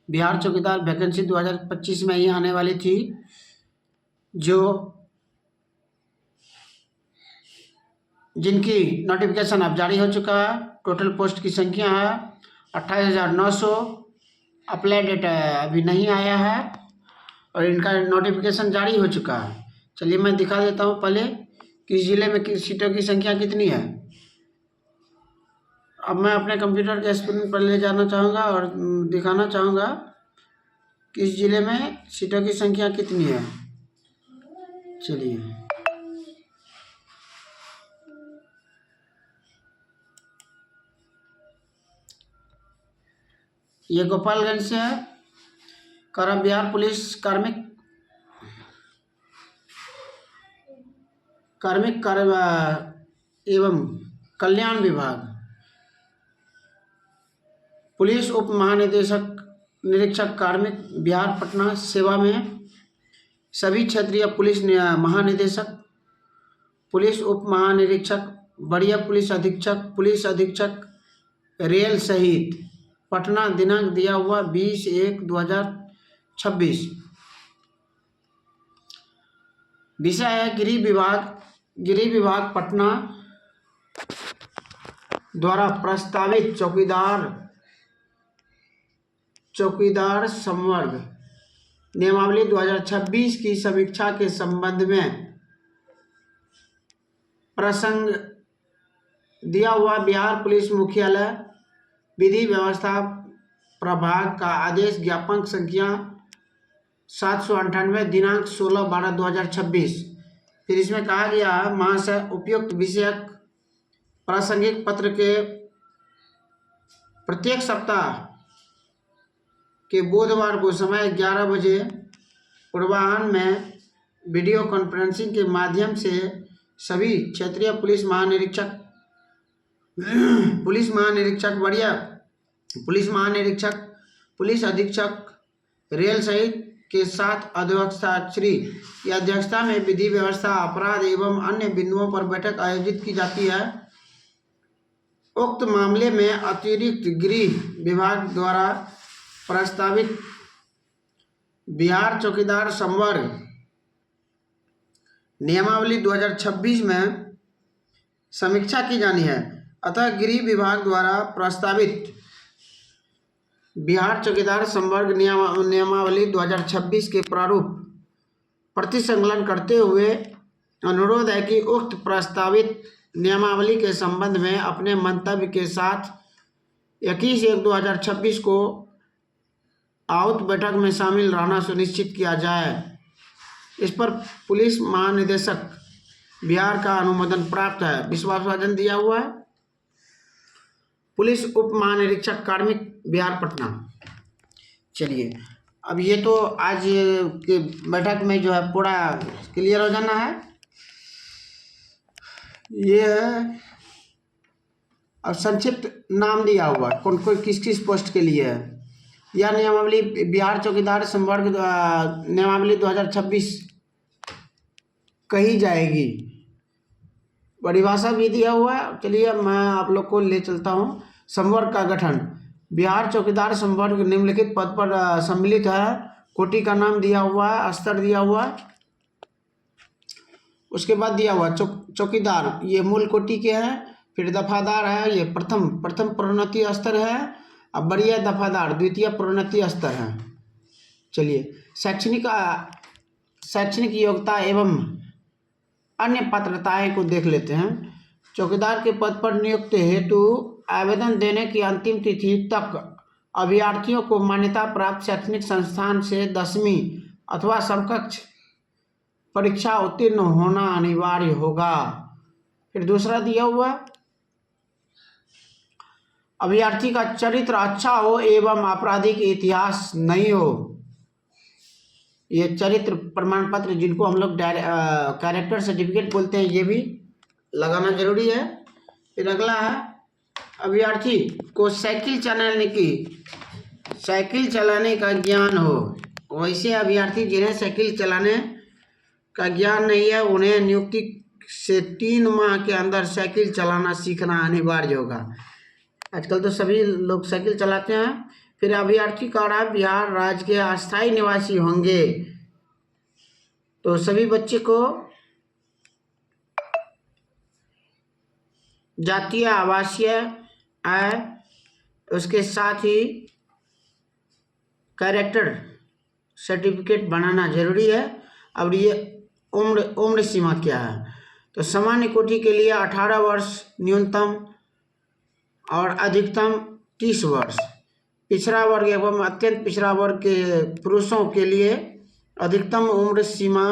बिहार चौकीदार वैकेंसी 2025 में ही आने वाली थी, जो जिनकी नोटिफिकेशन अब जारी हो चुका है। टोटल पोस्ट की संख्या है 28,900। अप्लाई डेट अभी नहीं आया है और इनका नोटिफिकेशन जारी हो चुका है। चलिए मैं दिखा देता हूँ पहले किस जिले में किस सीटों की संख्या कितनी है। अब मैं अपने कंप्यूटर के स्क्रीन पर ले जाना चाहूँगा और दिखाना चाहूँगा किस जिले में सीटों की संख्या कितनी है। चलिए ये गोपालगंज से है। बिहार पुलिस कार्मिक कार्य एवं कल्याण विभाग, पुलिस उप महानिदेशक निरीक्षक कार्मिक बिहार पटना सेवा में सभी क्षेत्रीय पुलिस महानिदेशक, पुलिस उप महानिरीक्षक, वरीय पुलिस अधीक्षक रेल सहित पटना। दिनांक दिया हुआ 20/1/2026। विषय है गृह विभाग पटना द्वारा प्रस्तावित चौकीदार संवर्ग नियमावली 2026 की समीक्षा के संबंध में प्रसंग दिया हुआ बिहार पुलिस मुख्यालय विधि व्यवस्था प्रभाग का आदेश ज्ञापन संख्या 798 दिनांक 16/12/2026। फिर इसमें कहा गया है महाशय उपयुक्त विषयक प्रासंगिक पत्र के प्रत्येक सप्ताह के बुधवार को समय 11 बजे पूर्वाह्न में वीडियो कॉन्फ्रेंसिंग के माध्यम से सभी क्षेत्रीय पुलिस महानिरीक्षक, वरीय पुलिस अधीक्षक रेल सहित के साथ अध्यक्षता में विधि व्यवस्था अपराध एवं अन्य बिंदुओं पर बैठक आयोजित की जाती है। उक्त मामले में अतिरिक्त गृह विभाग द्वारा प्रस्तावित बिहार चौकीदार संवर्ग नियमावली 2026 में समीक्षा की जानी है। अतः गृह विभाग द्वारा प्रस्तावित बिहार चौकीदार संवर्ग नियमावली 2026 के प्रारूप प्रतिसंकलन करते हुए अनुरोध है कि उक्त प्रस्तावित नियमावली के संबंध में अपने मंतव्य के साथ 21/1/2026 को आउट बैठक में शामिल रहना सुनिश्चित किया जाए। इस पर पुलिस महानिदेशक बिहार का अनुमोदन प्राप्त है। विश्वासवादन दिया हुआ है पुलिस उप महानिरीक्षक कार्मिक बिहार पटना। चलिए अब ये तो आज के बैठक में जो है पूरा क्लियर हो जाना है। ये है अब संक्षिप्त नाम दिया हुआ कौन किस पोस्ट के लिए है। यह नियमावली बिहार चौकीदार संवर्ग नियमावली 2026 कही जाएगी। परिभाषा भी दिया हुआ है। चलिए मैं आप लोग को ले चलता हूँ। संवर्ग का गठन बिहार चौकीदार संवर्ग निम्नलिखित पद पर सम्मिलित है। कोटि का नाम दिया हुआ है, स्तर दिया हुआ है। उसके बाद दिया हुआ चौकीदार, ये मूल कोटि के हैं। फिर दफादार है, ये प्रथम प्रोन्नति स्तर है। अब वरीय दफादार द्वितीय प्रोन्नति स्तर है। चलिए शैक्षणिक योग्यता एवं अन्य पात्रताएं को देख लेते हैं। चौकीदार के पद पर नियुक्ति हेतु आवेदन देने की अंतिम तिथि तक अभ्यर्थियों को मान्यता प्राप्त शैक्षणिक संस्थान से 10वीं अथवा समकक्ष परीक्षा उत्तीर्ण होना अनिवार्य होगा। फिर दूसरा दिया हुआ अभ्यर्थी का चरित्र अच्छा हो एवं आपराधिक इतिहास नहीं हो। ये चरित्र प्रमाण पत्र जिनको हम लोग कैरेक्टर सर्टिफिकेट बोलते हैं, ये भी लगाना जरूरी है। फिर अगला है अभ्यर्थी को साइकिल चलाने का ज्ञान हो। वैसे अभ्यर्थी जिन्हें साइकिल चलाने का ज्ञान नहीं है उन्हें नियुक्ति से 3 माह के अंदर साइकिल चलाना सीखना अनिवार्य होगा। आजकल तो सभी लोग साइकिल चलाते हैं। फिर अभ्यर्थी का रहा बिहार राज्य के अस्थायी निवासी होंगे, तो सभी बच्चे को जातीय आवासीय आय, उसके साथ ही कैरेक्टर सर्टिफिकेट बनाना जरूरी है। अब ये उम्र सीमा क्या है, तो सामान्य कोटि के लिए 18 वर्ष न्यूनतम और अधिकतम 30 वर्ष। पिछड़ा वर्ग एवं अत्यंत पिछड़ा वर्ग के पुरुषों के लिए अधिकतम उम्र सीमा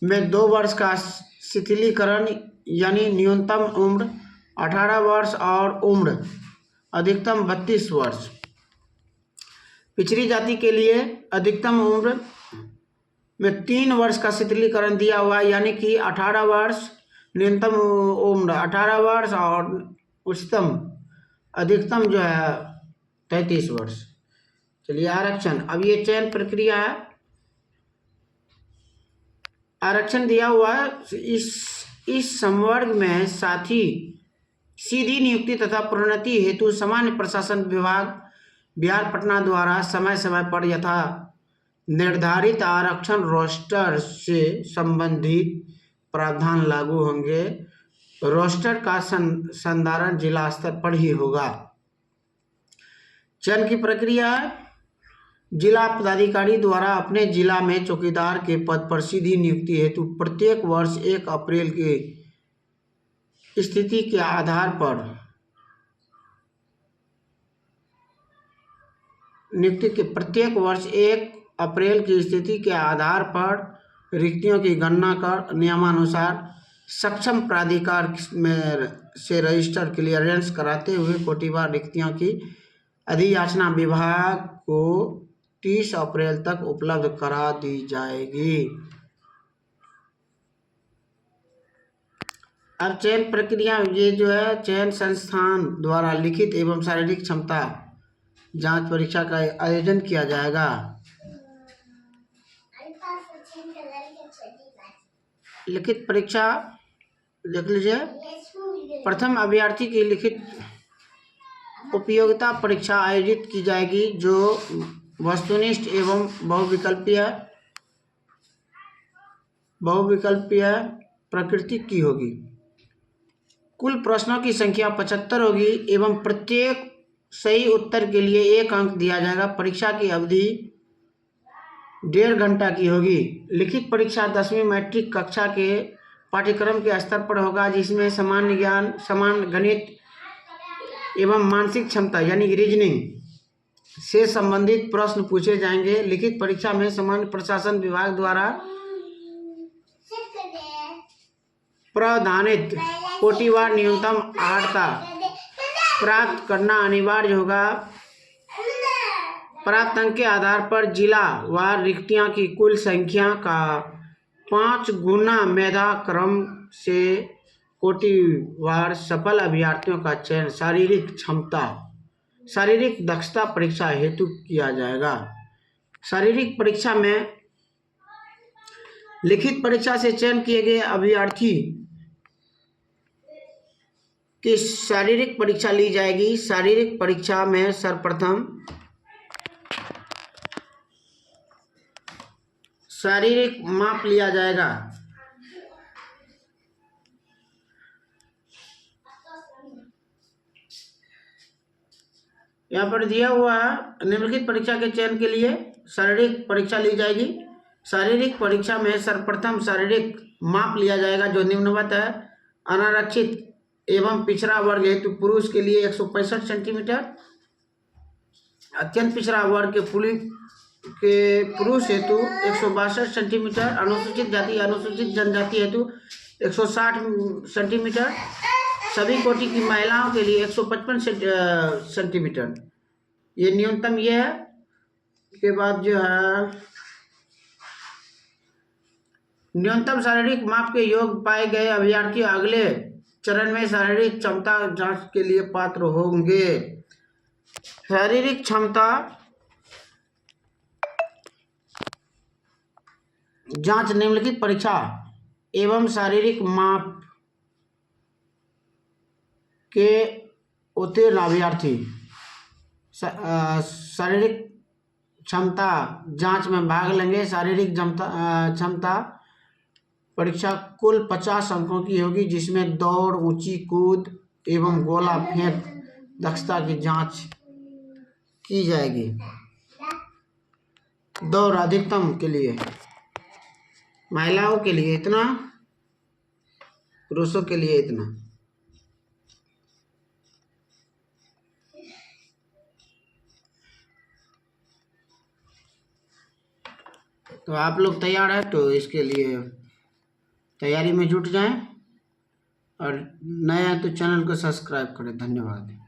में 2 वर्ष का शिथिलीकरण, यानी न्यूनतम उम्र 18 वर्ष और उम्र अधिकतम 32 वर्ष। पिछड़ी जाति के लिए अधिकतम उम्र में 3 वर्ष का शिथिलीकरण दिया हुआ है, यानी कि 18 वर्ष, न्यूनतम उम्र 18 वर्ष और उच्चतम अधिकतम जो है 33 वर्ष। चलिए आरक्षण, अब ये चयन प्रक्रिया है। आरक्षण दिया हुआ है, इस संवर्ग में साथ ही सीधी नियुक्ति तथा प्रोन्नति हेतु सामान्य प्रशासन विभाग बिहार पटना द्वारा समय समय पर यथा निर्धारित आरक्षण रोस्टर से संबंधित प्रावधान लागू होंगे। रोस्टर का संधारण जिला स्तर पर ही होगा। चयन की प्रक्रिया, जिला पदाधिकारी द्वारा अपने जिला में चौकीदार के पद पर सीधी नियुक्ति हेतु प्रत्येक वर्ष 1 अप्रैल की स्थिति के आधार पर नियुक्ति के प्रत्येक वर्ष 1 अप्रैल की स्थिति के आधार पर रिक्तियों की गणना कर नियमानुसार सक्षम प्राधिकार में से रजिस्टर क्लियरेंस कराते हुए कोटिवार रिक्तियों की अधियाचना विभाग को 30 अप्रैल तक उपलब्ध करा दी जाएगी। अब चयन प्रक्रिया, ये जो है चयन संस्थान द्वारा लिखित एवं शारीरिक क्षमता जांच परीक्षा का आयोजन किया जाएगा। लिखित परीक्षा देख लीजिए। प्रथम अभ्यर्थी की लिखित उपयोगिता परीक्षा आयोजित की जाएगी, जो वस्तुनिष्ठ एवं बहुविकल्पीय प्रकृति की होगी। कुल प्रश्नों की संख्या 75 होगी एवं प्रत्येक सही उत्तर के लिए 1 अंक दिया जाएगा। परीक्षा की अवधि 1.5 घंटा की होगी। लिखित परीक्षा 10वीं मैट्रिक कक्षा के पाठ्यक्रम के स्तर पर होगा, जिसमें सामान्य ज्ञान, सामान्य गणित एवं मानसिक क्षमता यानी रीजनिंग से संबंधित प्रश्न पूछे जाएंगे। लिखित परीक्षा में सामान्य प्रशासन विभाग द्वारा प्रावधानित कोटिवार न्यूनतम अर्हता प्राप्त करना अनिवार्य होगा। प्राप्त अंक के आधार पर जिला वार रिक्तियों की कुल संख्या का 5 गुना मेधा क्रम से कोटिवार सफल अभ्यर्थियों का चयन शारीरिक दक्षता परीक्षा हेतु किया जाएगा। शारीरिक परीक्षा में लिखित परीक्षा से चयन किए गए अभ्यर्थी की शारीरिक परीक्षा ली जाएगी। शारीरिक परीक्षा में सर्वप्रथम शारीरिक माप लिया जाएगा। यहाँ पर दिया हुआ है, निम्नलिखित परीक्षा के चयन के लिए शारीरिक परीक्षा ली जाएगी। शारीरिक परीक्षा में सर्वप्रथम शारीरिक माप लिया जाएगा, जो निम्नवत है। अनारक्षित एवं पिछड़ा वर्ग हेतु पुरुष के लिए 165 सेंटीमीटर, अत्यंत पिछड़ा वर्ग के पुरुष हेतु 162 सेंटीमीटर, अनुसूचित जाति अनुसूचित जनजाति हेतु 160 सेंटीमीटर, सभी कोटि की महिलाओं के लिए 155 सेंटीमीटर, ये न्यूनतम ये है। इसके बाद जो है न्यूनतम शारीरिक माप के योग पाए गए अभ्यर्थी अगले चरण में शारीरिक क्षमता जांच के लिए पात्र होंगे। शारीरिक क्षमता जांच निम्नलिखित परीक्षा एवं शारीरिक माप के उत्तीर्ण अभ्यर्थी शारीरिक क्षमता जांच में भाग लेंगे। शारीरिक क्षमता परीक्षा कुल 50 अंकों की होगी, जिसमें दौड़, ऊंची कूद एवं गोला फेंक दक्षता की जांच की जाएगी। दौड़ अधिकतम के लिए महिलाओं के लिए इतना, पुरुषों के लिए इतना। तो आप लोग तैयार है तो इसके लिए तैयारी में जुट जाएं, और नए हैं तो चैनल को सब्सक्राइब करें। धन्यवाद।